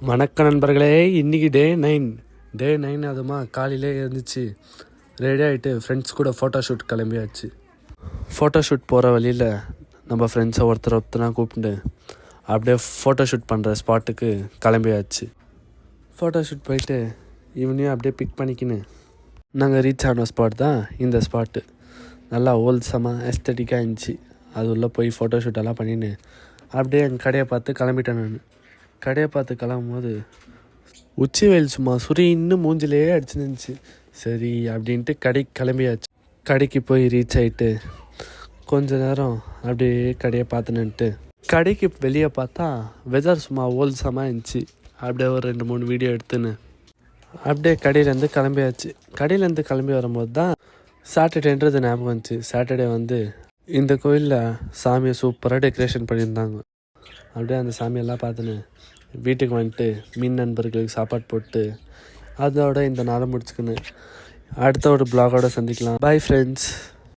வணக்கம் நண்பர்களே, இன்றைக்கி டே 9 அதுமா காலையிலே இருந்துச்சு. ரெடி ஆகிட்டு ஃப்ரெண்ட்ஸ் கூட ஃபோட்டோ ஷூட் கிளம்பியாச்சு. ஃபோட்டோ ஷூட் போகிற வழியில் நம்ம ஃப்ரெண்ட்ஸை ஒருத்தனா கூப்பிட்டு அப்படியே ஃபோட்டோ ஷூட் பண்ணுற ஸ்பாட்டுக்கு கிளம்பியாச்சு. ஃபோட்டோ ஷூட் போயிட்டு ஈவினிங் அப்படியே பிக் பண்ணிக்கின்னு நாங்கள் ரீச் ஆன ஸ்பாட் தான் இந்த ஸ்பாட்டு. நல்லா ஹோல்சமாக எஸ்தட்டிக்காக இருந்துச்சு. அது உள்ளே போய் ஃபோட்டோ ஷூட்டெல்லாம் பண்ணின்னு அப்படியே எங்கள் கடையை பார்த்து கிளம்பிட்டேன். நான் கடையை பார்த்து கிளம்பும்போது உச்சி வெயில் சும்மா இன்னும் மூஞ்சிலே அடிச்சுருந்துச்சு. சரி அப்படின்ட்டு கடைக்கு கிளம்பியாச்சு. கடைக்கு போய் ரீச் ஆகிட்டு கொஞ்ச நேரம் அப்படியே கடையை பார்த்துன்னுட்டு கடைக்கு வெளியே பார்த்தா வெதர் சும்மா ஹோல்சமாக இருந்துச்சு. அப்படியே ஒரு 2-3 வீடியோ எடுத்துன்னு அப்படியே கடையிலேருந்து கிளம்பியாச்சு. கடையிலேருந்து கிளம்பி வரும்போது தான் சாட்டர்டேன்றது ஞாபகம் வந்துச்சு. சாட்டர்டே இந்த கோயிலில் சாமியை சூப்பராக டெக்கரேஷன் பண்ணியிருந்தாங்க. அப்படியே அந்த சாமியெல்லாம் பார்த்துன்னு வீட்டுக்கு வந்துட்டு மீன் நண்பர்களுக்கு சாப்பாடு போட்டு அதோட இந்த நாளை முடிச்சுக்கின்னு அடுத்த ஒரு ப்ளாகோட சந்திக்கலாம். Bye friends.